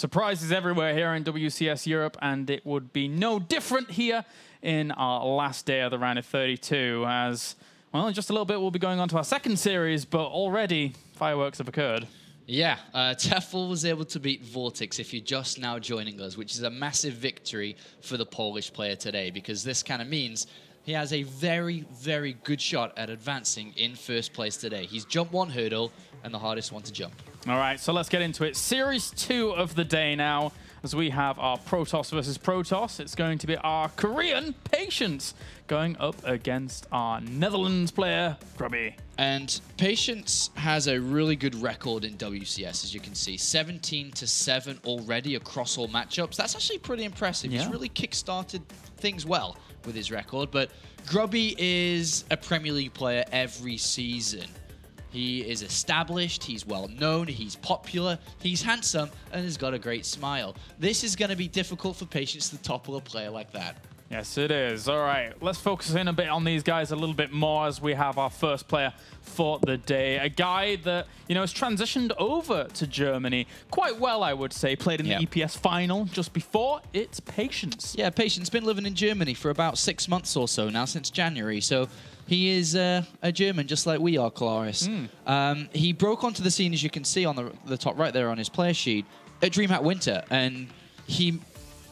Surprises everywhere here in WCS Europe, and it would be no different here in our last day of the round of 32 as, well, in just a little bit we'll be going on to our second series, but already fireworks have occurred. Yeah, Tefl was able to beat Vortex if you're just now joining us, which is a massive victory for the Polish player today, because this kind of means he has a very, very good shot at advancing in first place today. He's jumped one hurdle and the hardest one to jump. All right, so let's get into it. Series 2 of the day now, as we have our Protoss versus Protoss. It's going to be our Korean Patience going up against our Netherlands player, Grubby. And Patience has a really good record in WCS, as you can see. 17-7 already across all matchups. That's actually pretty impressive. He's really kick-started things well with his record. But Grubby is a Premier League player every season. He is established, he's well-known, he's popular, he's handsome, and has got a great smile. This is going to be difficult for Patience to topple a player like that. Yes, it is. All right, let's focus in a bit on these guys a little bit more as we have our first player for the day. A guy that, you know, has transitioned over to Germany quite well, I would say. Played in the EPS final just before. It's Patience. Yeah, Patience been living in Germany for about 6 months or so now, since January. So he is a German, just like we are, Claris. He broke onto the scene, as you can see on the top right there on his player sheet, at DreamHack Winter, and he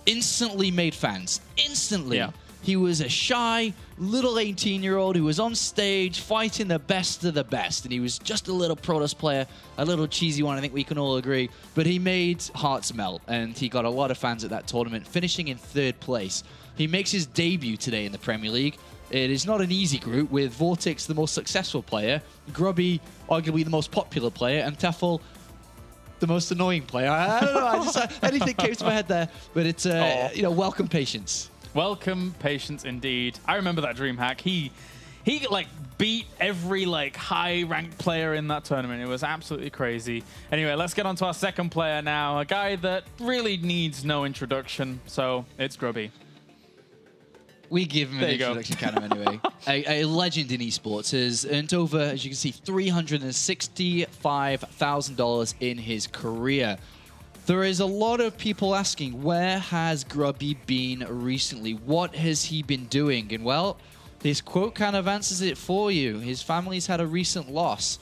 instantly made fans. Instantly. Yeah. He was a shy little 18-year-old who was on stage fighting the best of the best, and he was just a little Protoss player, a little cheesy one, I think we can all agree, but he made hearts melt, and he got a lot of fans at that tournament, finishing in 3rd place. He makes his debut today in the Premier League. It is not an easy group, with Vortex the most successful player, Grubby arguably the most popular player, and Tefl the most annoying player. I don't know, anything came to my head there, but it's, you know, welcome Patience. Welcome Patience indeed. I remember that DreamHack. He like beat every like high-ranked player in that tournament. It was absolutely crazy. Anyway, let's get on to our second player now, a guy that really needs no introduction, so it's Grubby. We give him an introduction kind of anyway. A legend in esports has earned over, as you can see, $365,000 in his career. There is a lot of people asking, where has Grubby been recently? What has he been doing? And well, this quote kind of answers it for you. His family's had a recent loss,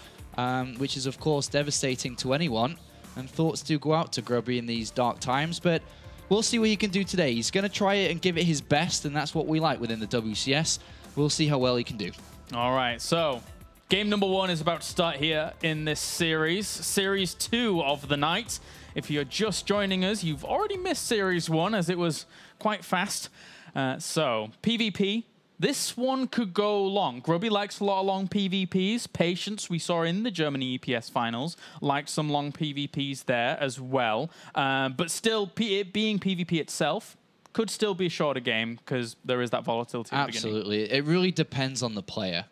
which is of course devastating to anyone. And thoughts do go out to Grubby in these dark times, but we'll see what he can do today. He's going to try it and give it his best, and that's what we like within the WCS. We'll see how well he can do. All right, so game number 1 is about to start here in this series. Series 2 of the night. If you're just joining us, you've already missed Series 1 as it was quite fast. So, PvP. This one could go long. Grubby likes a lot of long PvPs. Patience, we saw in the Germany EPS finals, liked some long PvPs there as well. But still, it being PvP itself could still be a shorter game because there is that volatility at the beginning. Absolutely. It really depends on the player.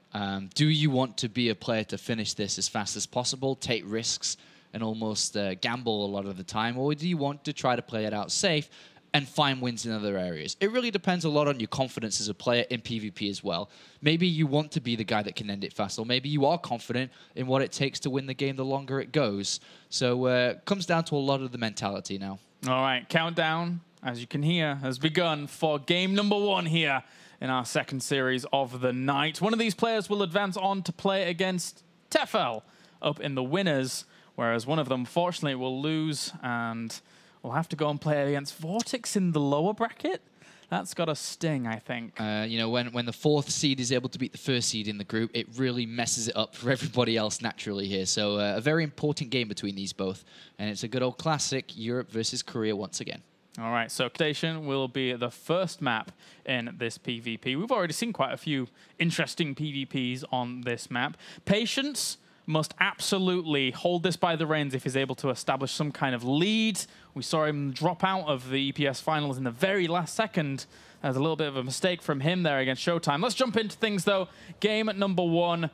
Do you want to be a player to finish this as fast as possible, take risks, and almost gamble a lot of the time? Or do you want to try to play it out safe and find wins in other areas? It really depends a lot on your confidence as a player in PvP as well. Maybe you want to be the guy that can end it fast, or maybe you are confident in what it takes to win the game the longer it goes. So it comes down to a lot of the mentality now. All right, countdown, as you can hear, has begun for game number 1 here in our second series of the night. One of these players will advance on to play against Tefl up in the winners, whereas one of them, fortunately, will lose and we'll have to go and play against Vortex in the lower bracket. That's got a sting, I think. You know, when the 4th seed is able to beat the 1st seed in the group, it really messes it up for everybody else naturally here. So a very important game between these both. And it's a good old classic, Europe versus Korea once again. All right, so Station will be the first map in this PvP. We've already seen quite a few interesting PvPs on this map. Patience must absolutely hold this by the reins if he's able to establish some kind of lead. We saw him drop out of the EPS finals in the very last second. There's a little bit of a mistake from him there against Showtime. Let's jump into things, though. Game number 1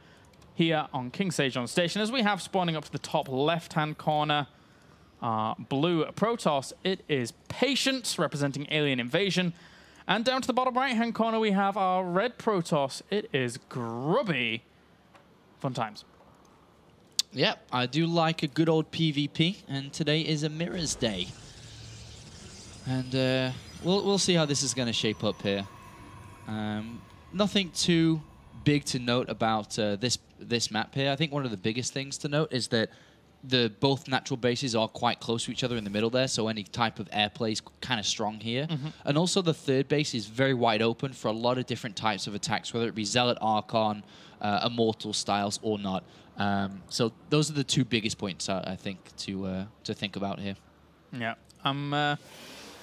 here on King Sejong Station. As we have spawning up to the top left-hand corner, blue Protoss, it is Patience, representing Alien Invasion. And down to the bottom right-hand corner, we have our red Protoss. It is Grubby. Fun times. Yep, I do like a good old PvP, and today is a Mirrors Day. And we'll see how this is going to shape up here. Nothing too big to note about this map here. I think one of the biggest things to note is that both natural bases are quite close to each other in the middle there, so any type of airplay is kind of strong here. And also the third base is very wide open for a lot of different types of attacks, whether it be Zealot, Archon, Immortal styles or not. So those are the two biggest points, I think, to think about here. Yeah, I'm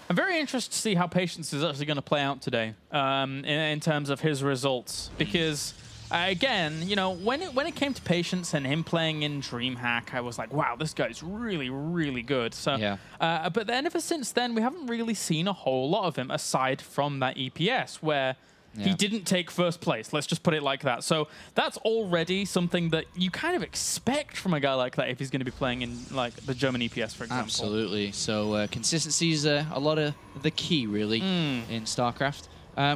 very interested to see how Patience is actually going to play out today in terms of his results, because again, you know, when it came to Patience and him playing in DreamHack, I was like, wow, this guy's really, really good. So, yeah. But then ever since then, we haven't really seen a whole lot of him aside from that EPS where he didn't take first place. Let's just put it like that. So that's already something that you kind of expect from a guy like that if he's going to be playing in like the German EPS, for example. Absolutely. So consistency is a lot of the key, really, in StarCraft.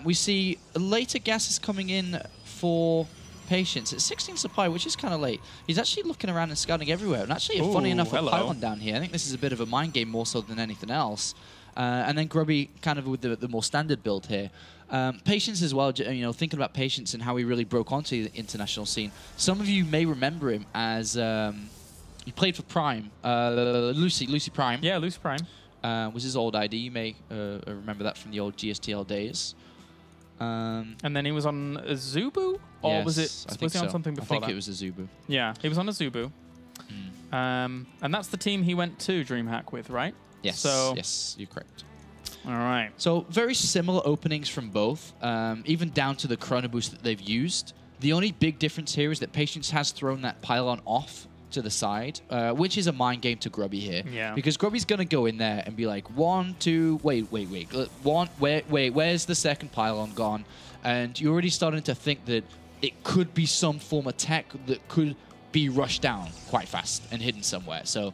We see later gases coming in for Patience at 16 supply, which is kind of late. He's actually looking around and scouting everywhere. And actually, funny enough, a pylon down here. I think this is a bit of a mind game more so than anything else. And then Grubby kind of with the more standard build here. Patience as well, you know, thinking about Patience and how he really broke onto the international scene. Some of you may remember him as he played for Prime, Lucy Prime. Yeah, Lucy Prime. Was his old ID. You may remember that from the old GSTL days. And then he was on a Zubu? Or yes, was he on something before that? I think it was a Zubu. Yeah, he was on a Zubu. And that's the team he went to DreamHack with, right? Yes, so, yes, you're correct. All right. So very similar openings from both, even down to the chrono boost that they've used. The only big difference here is that Patience has thrown that pylon off to the side, which is a mind game to Grubby here. Yeah. Because Grubby's going to go in there and be like, where's the second pylon gone? And you're already starting to think that it could be some form of tech that could be rushed down quite fast and hidden somewhere. So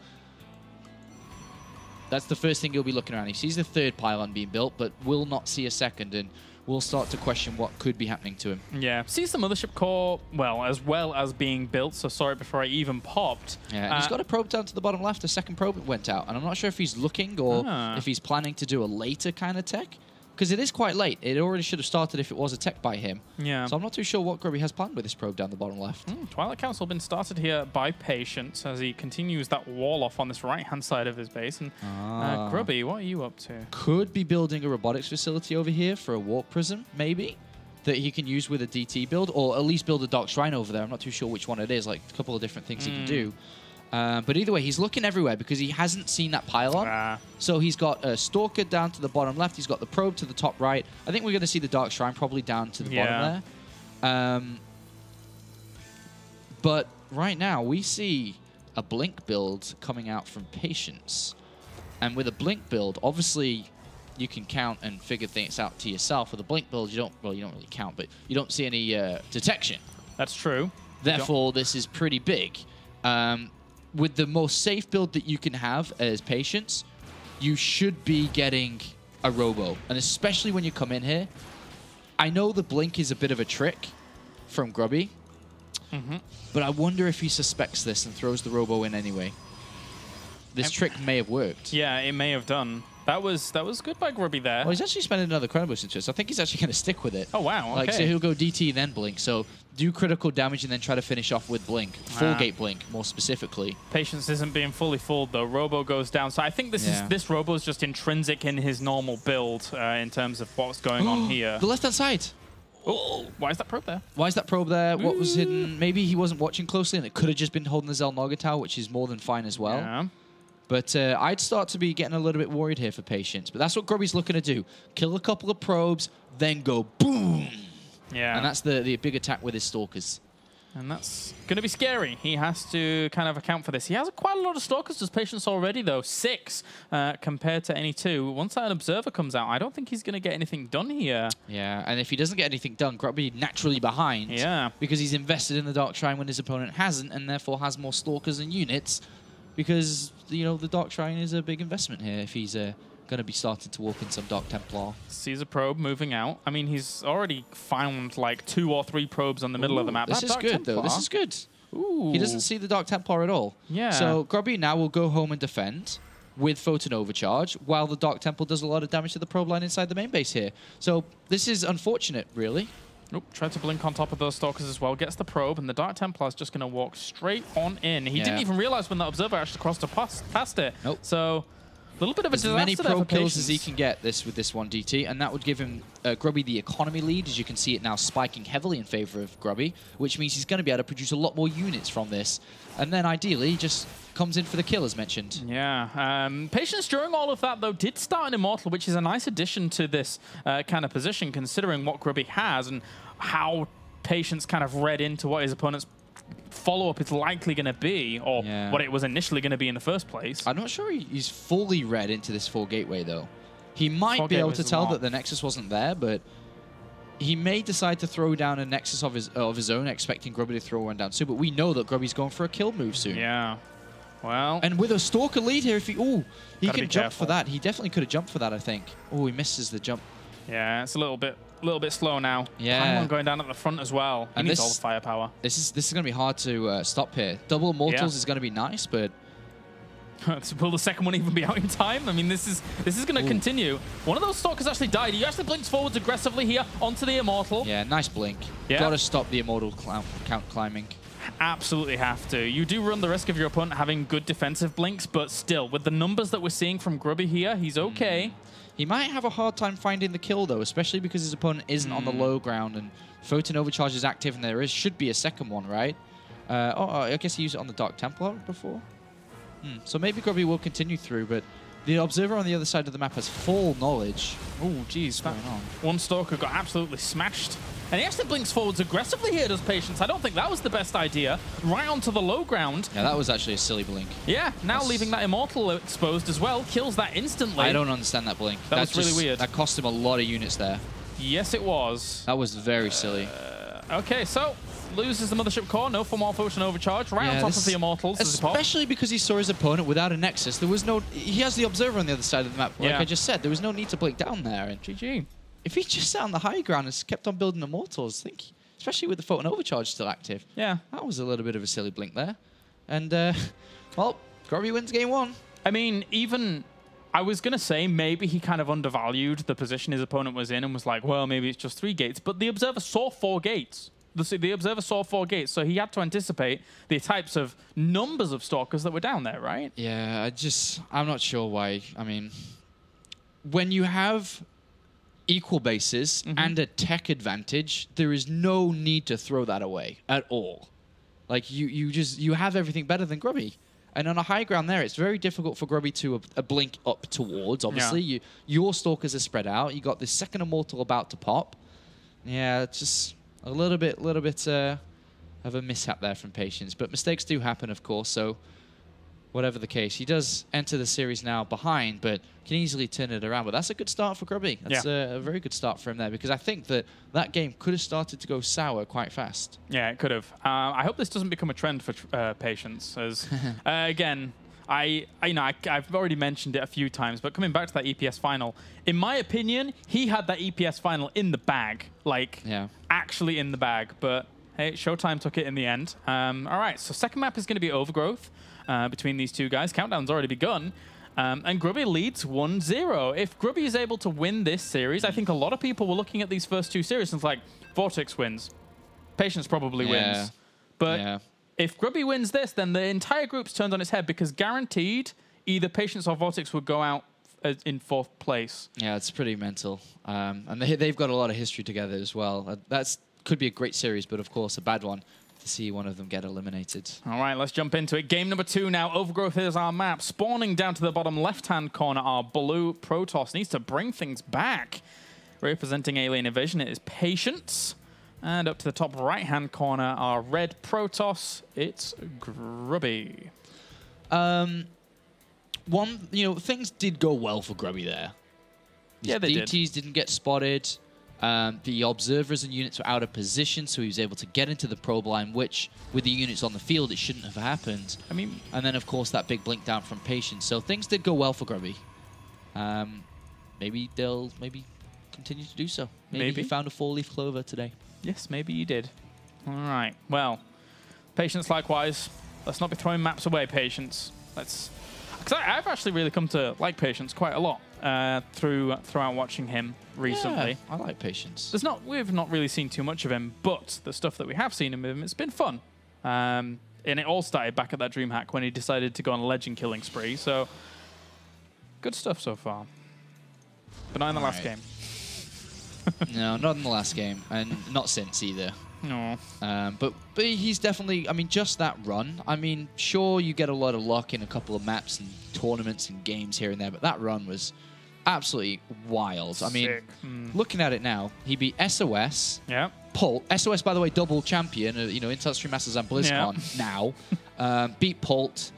that's the first thing he'll be looking around. He sees the third pylon being built, but will not see a second, and will start to question what could be happening to him. Yeah, sees the mothership core, well as being built, so sorry before I even popped. Yeah, and he's got a probe down to the bottom left. The second probe went out, and I'm not sure if he's looking or if he's planning to do a later kind of tech, because it is quite late. It already should have started if it was a tech by him. Yeah. So I'm not too sure what Grubby has planned with this probe down the bottom left. Twilight Council been started here by Patience as he continues that wall off on this right-hand side of his base. And Grubby, what are you up to? Could be building a robotics facility over here for a warp prism, maybe, that he can use with a DT build, or at least build a Dark Shrine over there. I'm not too sure which one it is, like a couple of different things he can do. But either way, he's looking everywhere because he hasn't seen that pylon. So he's got a Stalker down to the bottom left. He's got the probe to the top right. I think we're going to see the Dark Shrine probably down to the bottom there. But right now, we see a Blink build coming out from Patience. And with a Blink build, obviously, you can count and figure things out to yourself. With a Blink build, you don't really count, but you don't see any detection. That's true. Therefore, this is pretty big. With the most safe build that you can have as Patience, you should be getting a Robo. And especially when you come in here, I know the Blink is a bit of a trick from Grubby, but I wonder if he suspects this and throws the Robo in anyway. This trick may have worked. Yeah, it may have done. That was good by Grubby there. Well, he's actually spending another chrono boost into it, so I think he's actually going to stick with it. Oh, wow, okay. Like, so he'll go DT, then Blink. So do critical damage and then try to finish off with Blink. Full gate Blink, more specifically. Patience isn't being fully fooled, though. Robo goes down. So I think this Robo is just intrinsic in his normal build in terms of what's going on here. The left-hand side. Oh, why is that probe there? Why is that probe there? What was hidden? Maybe he wasn't watching closely and it could have just been holding the Zelnaga Tower, which is more than fine as well. Yeah. But I'd start to be getting a little bit worried here for Patience. But that's what Grubby's looking to do. Kill a couple of probes, then go boom. Yeah. And that's the big attack with his Stalkers. And that's going to be scary. He has to kind of account for this. He has quite a lot of Stalkers as Patience already, though. 6 compared to any 2. Once that Observer comes out, I don't think he's going to get anything done here. Yeah, and if he doesn't get anything done, Grubby naturally behind. Yeah. Because he's invested in the Dark Shrine when his opponent hasn't, and therefore has more Stalkers and units. Because, you know, the Dark Shrine is a big investment here if he's going to be starting to walk in some Dark Templar. Sees a probe moving out. I mean, he's already found like 2 or 3 probes on the middle of the map. This is good, though. This is good. Ooh. He doesn't see the Dark Templar at all. Yeah. So Grubby now will go home and defend. with Photon Overcharge, while the Dark Temple does a lot of damage to the probe line inside the main base here. So this is unfortunate, really. Nope, tried to blink on top of those Stalkers as well. Gets the probe, and the Dark Templar's just going to walk straight on in. He didn't even realize when that Observer actually crossed past it. Nope. So a little bit of a disaster. As many probe kills as he Patience. can get with this one DT, and that would give him Grubby the economy lead. As you can see it now spiking heavily in favor of Grubby, which means he's going to be able to produce a lot more units from this. And then ideally, just comes in for the kill, as mentioned. Yeah. Patience during all of that, though, did start an Immortal, which is a nice addition to this kind of position, considering what Grubby has and how Patience kind of read into what his opponent's follow-up is likely going to be, or what it was initially going to be in the first place. I'm not sure he's fully read into this 4 gateway, though. He might be able to tell that the Nexus wasn't there, but he may decide to throw down a Nexus of his own, expecting Grubby to throw one down too, but we know that Grubby's going for a kill move soon. Yeah. Well... And with a Stalker lead here, if he... Ooh, he can jump careful for that. He definitely could have jumped for that, I think. Oh, he misses the jump. Yeah, it's a little bit slow now. Yeah. Paimon going down at the front as well. He needs all the firepower. This is going to be hard to stop here. Double Immortals is going to be nice, but... Will the second one even be out in time? I mean, this is going to continue. One of those Stalkers actually died. He actually blinks forwards aggressively here onto the Immortal. Yeah, nice blink. Yeah. Got to stop the Immortal count climbing. Absolutely have to. You do run the risk of your opponent having good defensive blinks, but still, with the numbers that we're seeing from Grubby here, he's okay. He might have a hard time finding the kill, though, especially because his opponent isn't on the low ground, and Photon Overcharge is active, and there should be a second one, right? I guess he used it on the Dark Templar before. So maybe Grubby will continue through, but the Observer on the other side of the map has full knowledge. Oh, geez. One Stalker got absolutely smashed. And he actually blinks forwards aggressively here, does Patience. I don't think that was the best idea. Right onto the low ground. Yeah, that was actually a silly blink. Yeah, now leaving that Immortal exposed as well. Kills that instantly. I don't understand that blink. That was really weird. That cost him a lot of units there. Yes, it was. That was very silly. Okay, so loses the Mothership Core. No for more Photon Overcharge. Right on top of the Immortals. Especially because he saw his opponent without a Nexus. There was no... He has the Observer on the other side of the map. Like I just said, there was no need to blink down there. And GG. If he just sat on the high ground and kept on building Immortals, I think, especially with the Photon Overcharge still active. Yeah. That was a little bit of a silly blink there. And, well, Grubby wins game 1. I mean, even... I was going to say maybe he kind of undervalued the position his opponent was in and was like, well, maybe it's just 3 gates. But the Observer saw 4 gates. The Observer saw 4 gates, so he had to anticipate the types of numbers of Stalkers that were down there, right? Yeah, I'm not sure why. I mean, when you have equal bases and a tech advantage, there is no need to throw that away at all. Like, you have everything better than Grubby. And on a high ground there, it's very difficult for Grubby to blink up towards, obviously. Your Stalkers are spread out. You got this second Immortal about to pop. Yeah, it's just a little bit of a mishap there from Patience. But mistakes do happen, of course, so whatever the case. He does enter the series now behind, but can easily turn it around. But that's a good start for Grubby. That's a very good start for him there, because I think that game could have started to go sour quite fast. Yeah, it could have. I hope this doesn't become a trend for Patience, as again, I've already mentioned it a few times, but coming back to that EPS final, in my opinion, he had that EPS final in the bag, like actually in the bag. But hey, Showtime took it in the end. All right, so second map is going to be Overgrowth between these two guys. Countdown's already begun. And Grubby leads 1-0. If Grubby is able to win this series, I think a lot of people were looking at these first 2 series and it's like, Vortex wins. Patience probably wins. But if Grubby wins this, then the entire group's turned on its head, because guaranteed either Patience or Vortex would go out in 4th place. Yeah, it's pretty mental. And they've got a lot of history together as well. Could be a great series, but of course a bad one to see one of them get eliminated. All right, let's jump into it. Game number 2 now. Overgrowth is our map. Spawning down to the bottom left-hand corner, our blue Protoss needs to bring things back. Representing Alien Invasion, it is Patience. And up to the top right-hand corner, our red Protoss, it's Grubby. Things did go well for Grubby there. Yeah, they did. DTs didn't get spotted. The observers and units were out of position, so he was able to get into the probe line, which, with the units on the field, it shouldn't have happened. I mean, and then, of course, that big blink down from Patience. So things did go well for Grubby. Maybe they'll continue to do so. Maybe he found a 4-leaf clover today. Yes, maybe you did. All right. Well, Patience likewise. Let's not be throwing maps away, Patience. Because Because I've actually really come to like Patience quite a lot throughout watching him recently. Yeah, I like Patience. We've not really seen too much of him, but the stuff that we have seen him with him, it's been fun. And it all started back at that DreamHack when he decided to go on a legend killing spree. So good stuff so far. But not in the last game. No, not in the last game, and not since either. No. But he's definitely, I mean, just that run. I mean, sure, you get a lot of luck in a couple of maps and tournaments and games here and there, but that run was absolutely wild. Sick. I mean, looking at it now, he beat SOS. Yeah. Pult. SOS, by the way, double champion, Intel Stream Masters and BlizzCon now. Beat Pult.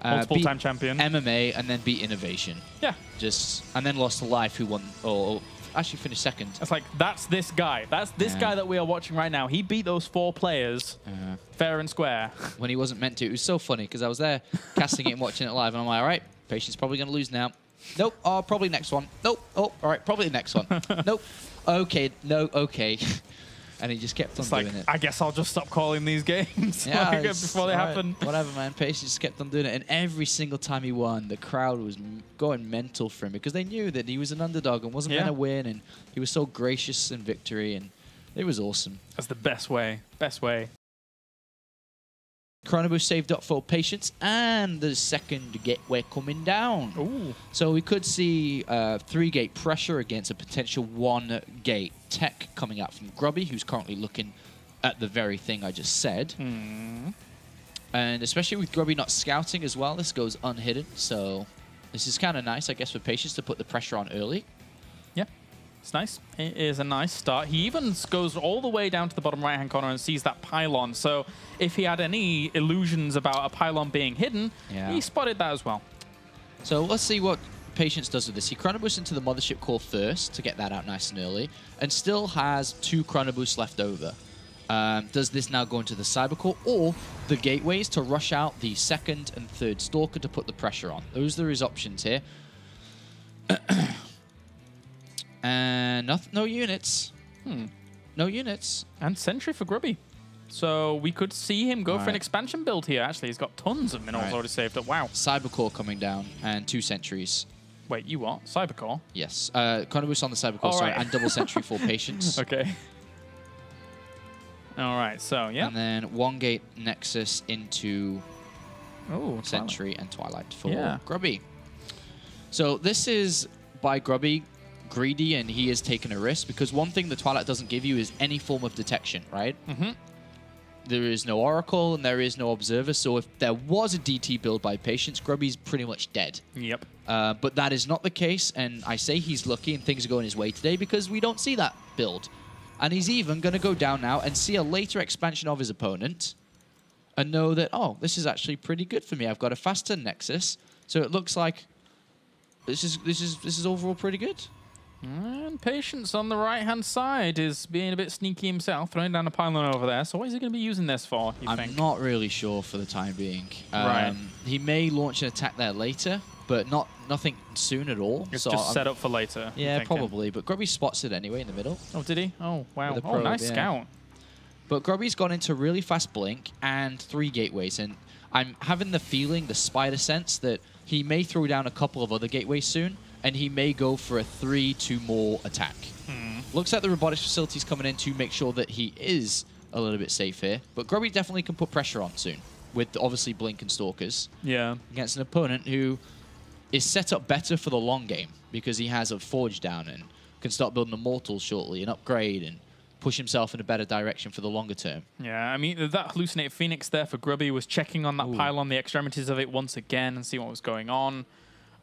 Multiple time champion. MMA, and then beat Innovation. Yeah. And then lost to Life, who won, or actually finished second. It's like, that's this guy. That's this guy that we are watching right now. He beat those 4 players fair and square. When he wasn't meant to. It was so funny, because I was there casting it and watching it live, and I'm like, all right, Patience probably going to lose now. Nope. Oh, probably next one. Nope. Oh, all right, probably the next one. Nope. Okay. No, okay. And he just kept on doing it. I guess I'll just stop calling these games before they happen. Whatever, man. Patience just kept on doing it. And every single time he won, the crowd was going mental for him because they knew that he was an underdog and wasn't going to win. And he was so gracious in victory. And it was awesome. That's the best way. Best way. Chronoboost saved up for Patience, and the second gateway coming down. Ooh. So we could see 3-gate pressure against a potential 1-gate tech coming out from Grubby, who's currently looking at the very thing I just said. And especially with Grubby not scouting as well, this goes unhidden. So this is kind of nice, I guess, for Patience to put the pressure on early. Yeah. It's nice. It is a nice start. He even goes all the way down to the bottom right-hand corner and sees that pylon. So if he had any illusions about a pylon being hidden, he spotted that as well. So let's see what Patience does with this. He chronoboosts into the mothership core first to get that out nice and early, and still has 2 chronoboosts left over. Does this now go into the cyber core or the gateways to rush out the 2nd and 3rd stalker to put the pressure on? Those are his options here. And no units. No units. And Sentry for Grubby. So we could see him go for an expansion build here. Actually, he's got tons of minerals already saved up. Wow. Cybercore coming down and 2 sentries. Wait, you what? Cybercore? Yes. Chronoboost on the Cybercore, sorry, and double sentry for Patience. Okay. All right, so, yeah. And then 1-gate Nexus into Sentry and Twilight for Grubby. So this is, by Grubby, greedy, and he is taking a risk, because one thing the Twilight doesn't give you is any form of detection, right? There is no Oracle, and there is no Observer, so if there was a DT build by Patience, Grubby's pretty much dead. Yep. But that is not the case, and I say he's lucky and things are going his way today because we don't see that build. And he's even going to go down now and see a later expansion of his opponent and know that, oh, this is actually pretty good for me. I've got a faster Nexus, so it looks like this is overall pretty good. And Patience on the right-hand side is being a bit sneaky himself, throwing down a pylon over there. So what is he going to be using this for, you think? I'm not really sure for the time being. He may launch an attack there later, but nothing soon at all. It's just set up for later. Yeah, probably. But Grubby spots it anyway in the middle. Oh, did he? Oh, wow. Oh, nice scout. But Grubby's gone into really fast blink and 3 gateways. And I'm having the feeling, the spider sense, that he may throw down a couple of other gateways soon. And he may go for a 3-2 more attack. Looks like the robotics facility's coming in to make sure that he is a little bit safe here. But Grubby definitely can put pressure on soon, with obviously Blink and Stalkers. Yeah. Against an opponent who is set up better for the long game, because he has a Forge down and can start building Immortals shortly and upgrade and push himself in a better direction for the longer term. Yeah, I mean, that Hallucinated Phoenix there for Grubby was checking on that pylon, the extremities of it once again, and see what was going on.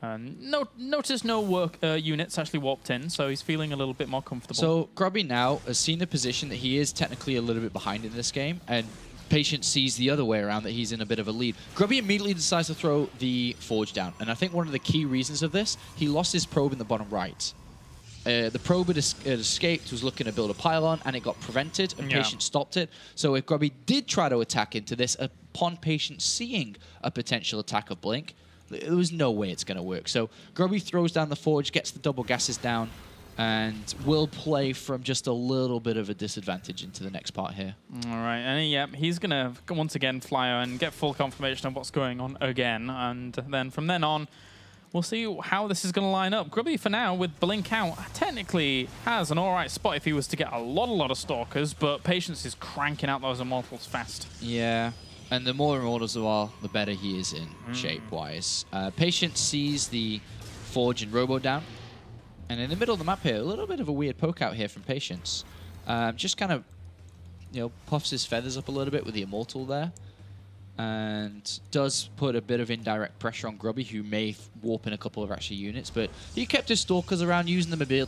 Notice no units actually warped in, so he's feeling a little bit more comfortable. So Grubby now has seen the position that he is technically a little bit behind in this game, and Patience sees the other way around, that he's in a bit of a lead. Grubby immediately decides to throw the Forge down, and I think one of the key reasons of this, he lost his probe in the bottom right. The probe had escaped, was looking to build a pylon, and it got prevented, and Patience stopped it. So if Grubby did try to attack into this, upon Patience seeing a potential attack of Blink, there was no way it's going to work. So Grubby throws down the Forge, gets the double gases down, and will play from just a little bit of a disadvantage into the next part here. All right, and yeah, he's going to once again fly and get full confirmation of what's going on again, and then from then on, we'll see how this is going to line up. Grubby, for now, with Blink out, technically has an all right spot if he was to get a lot of Stalkers, but Patience is cranking out those Immortals fast. Yeah, and the more Immortals there are, the better he is in shape-wise. Patience sees the Forge and Robo down, and in the middle of the map here, a little bit of a weird poke out here from Patience. Just kind of, puffs his feathers up a little bit with the Immortal there. And does put a bit of indirect pressure on Grubby, who may warp in a couple of extra units. But he kept his Stalkers around, using the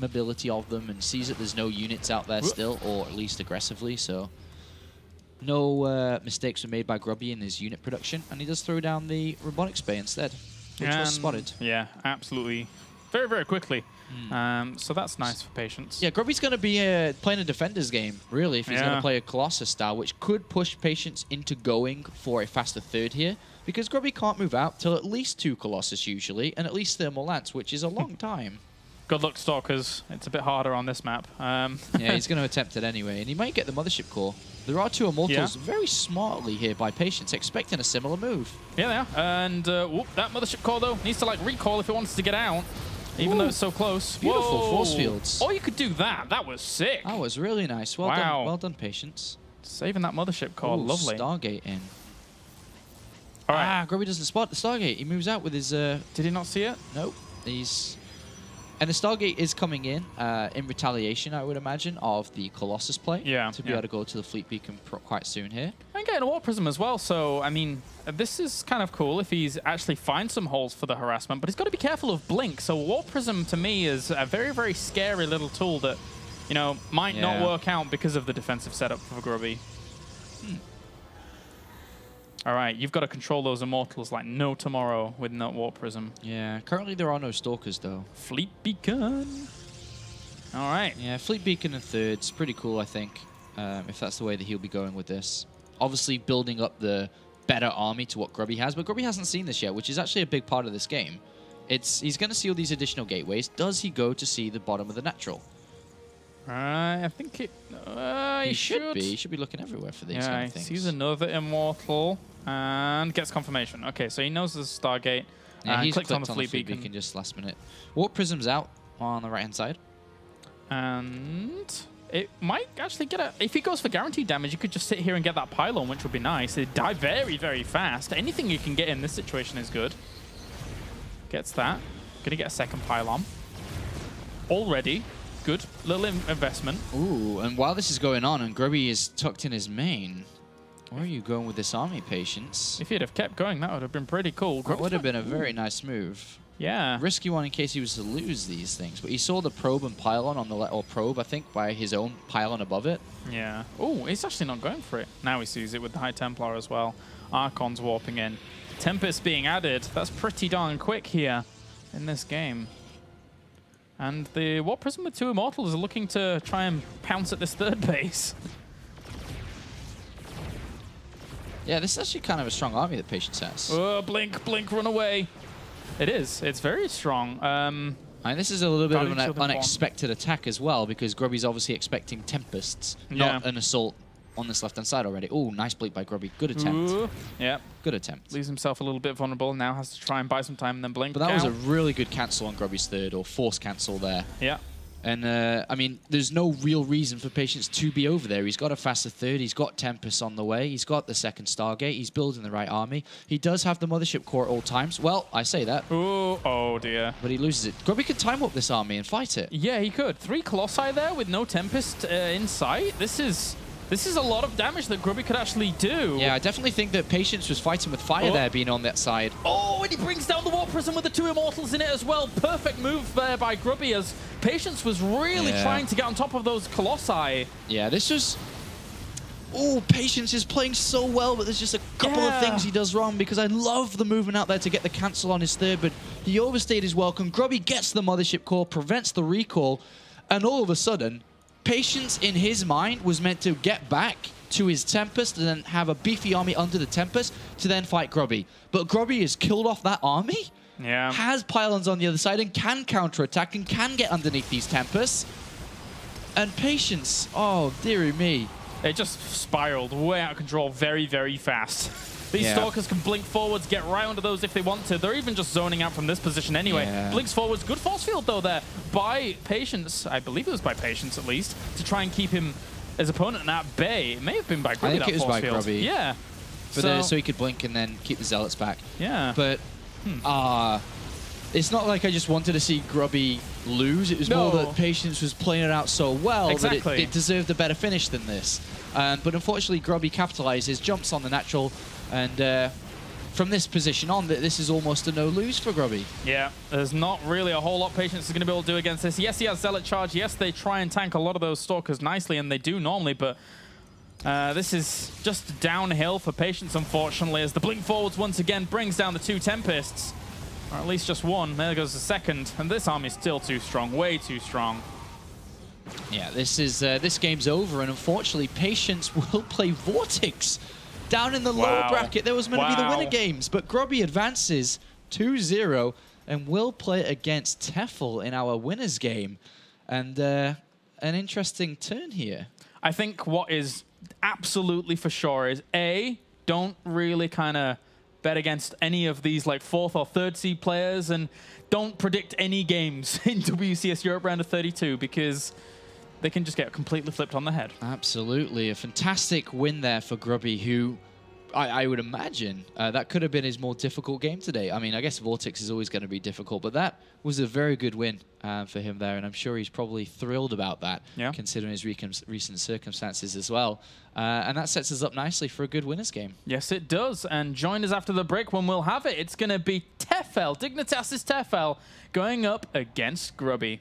mobility of them, and sees that there's no units out there still, or at least aggressively. So no mistakes were made by Grubby in his unit production. And he does throw down the Robotics Bay instead, which was spotted. Yeah, absolutely. Very quickly. So that's nice for Patience. Yeah, Grubby's going to be playing a defender's game, really, if he's going to play a Colossus style, which could push Patience into going for a faster third here, because Grubby can't move out till at least 2 Colossus usually, and at least Thermal Lance, which is a long time. Good luck, Stalkers. It's a bit harder on this map. Yeah, he's going to attempt it anyway, and he might get the Mothership Core. There are 2 Immortals very smartly here by Patience, expecting a similar move. Yeah, they are. And that Mothership Core, though, needs to recoil if it wants to get out. Even though it's so close. Beautiful force fields. Oh, you could do that. That was sick. That was really nice. Well done. Well done, Patience. Saving that Mothership Core. Lovely. Stargate in. All right. Grubby doesn't spot the Stargate. He moves out with his... Did he not see it? Nope. And the Stargate is coming in retaliation, I would imagine, of the Colossus play. Yeah. To be able to go to the Fleet Beacon quite soon here. And getting a Warp Prism as well, so, I mean, this is kind of cool if he's actually finds some holes for the harassment, but he's got to be careful of Blink. So Warp Prism, to me, is a very scary little tool that, might not work out because of the defensive setup for Grubby. All right, you've got to control those Immortals like no tomorrow with no Warp Prism. Yeah, currently there are no Stalkers, though. Fleet Beacon. All right. Yeah, Fleet Beacon in third's pretty cool, I think, if that's the way that he'll be going with this. Obviously, building up the better army to what Grubby has, but Grubby hasn't seen this yet, which is actually a big part of this game. He's going to see all these additional gateways. Does he go to see the bottom of the natural? I think he should be. He should be looking everywhere for these kind of things. He sees another Immortal and gets confirmation. Okay, so he knows there's a Stargate. Yeah, he's clicked on the Fleet Beacon just last minute. Warp Prism's out on the right-hand side. And it might actually get a... If he goes for guaranteed damage, you could just sit here and get that pylon, which would be nice. It'd die very fast. Anything you can get in this situation is good. Gets that. Gonna get a second pylon. Already. Good little investment. Ooh, and while this is going on and Grubby is tucked in his main, where are you going with this army, Patience? If he'd have kept going, that would have been pretty cool. That would have been a very nice move. Yeah. Risky one in case he was to lose these things. But he saw the probe and pylon on the or probe, I think, by his own pylon above it. Yeah. Oh, he's actually not going for it. Now he sees it with the High Templar as well. Archon's warping in. Tempest being added. That's pretty darn quick here in this game. And the Warp Prism with 2 Immortals are looking to try and pounce at this third base. Yeah, this is actually kind of a strong army that Patience has. Oh, Blink, run away. It is. It's very strong. And this is a little bit of an unexpected attack as well, because Grubby's obviously expecting Tempests, not an assault on this left-hand side already. Oh, nice bleep by Grubby. Good attempt. Ooh, yeah. Good attempt. Leaves himself a little bit vulnerable. Now has to try and buy some time and then blink. But that was a really good cancel on Grubby's third, or force cancel there. Yeah. And, I mean, there's no real reason for Patience to be over there. He's got a faster third. He's got Tempest on the way. He's got the second Stargate. He's building the right army. He does have the Mothership Core at all times. Well, I say that. Ooh, oh, dear. But he loses it. Grubby could time up this army and fight it. Yeah, he could. 3 Colossi there with no Tempest in sight. This is a lot of damage that Grubby could actually do. Yeah, I definitely think that Patience was fighting with fire there, being on that side. Oh, and he brings down the Warp Prism with the 2 Immortals in it as well. Perfect move there by Grubby, as Patience was really trying to get on top of those Colossi. Yeah, this was... Oh, Patience is playing so well, but there's just a couple of things he does wrong, because I love the movement out there to get the cancel on his third, but he overstayed his welcome. Grubby gets the Mothership Core, prevents the recall, and all of a sudden, Patience in his mind was meant to get back to his Tempest and then have a beefy army under the Tempest to then fight Grubby. But Grubby has killed off that army Yeah. has pylons on the other side and can counterattack and can get underneath these Tempests. And Patience, oh, dearie me. It just spiraled way out of control very, very fast. These Stalkers can blink forwards, get right under those if they want to. They're even just zoning out from this position anyway. Blinks forwards. Good force field, though, there by Patience. I believe it was by Patience, at least, to try and keep his opponent at bay. It may have been by Grubby, I think it was by Grubby. Yeah. So he could blink and then keep the Zealots back. Yeah. But it's not like I just wanted to see Grubby lose. It was more that Patience was playing it out so well that it deserved a better finish than this. But unfortunately, Grubby capitalizes, jumps on the natural, and from this position on, this is almost a no-lose for Grubby. Yeah, there's not really a whole lot Patience is going to be able to do against this. Yes, he has Zealot Charge. Yes, they try and tank a lot of those Stalkers nicely, and they do normally, but this is just downhill for Patience, unfortunately, as the blink forwards once again brings down the 2 Tempests. Or at least just one. There goes the second. And this army is still too strong, way too strong. Yeah, this game's over, and unfortunately, Patience will play Vortex down in the lower bracket. There was meant to be the winner games, but Grubby advances 2-0 and will play against Tefl in our winners game. And an interesting turn here. I think what is absolutely for sure is, A, don't really kind of bet against any of these like 4th or 3rd seed players, and don't predict any games in WCS Europe Round of 32 because they can just get completely flipped on the head. Absolutely. A fantastic win there for Grubby, who I would imagine that could have been his more difficult game today. I mean, I guess Vortex is always going to be difficult, but that was a very good win for him there, and I'm sure he's probably thrilled about that, considering his recent circumstances as well. And that sets us up nicely for a good winners game. Yes, it does. And join us after the break when we'll have it. It's going to be Tefl, Dignitas' Tefl, going up against Grubby.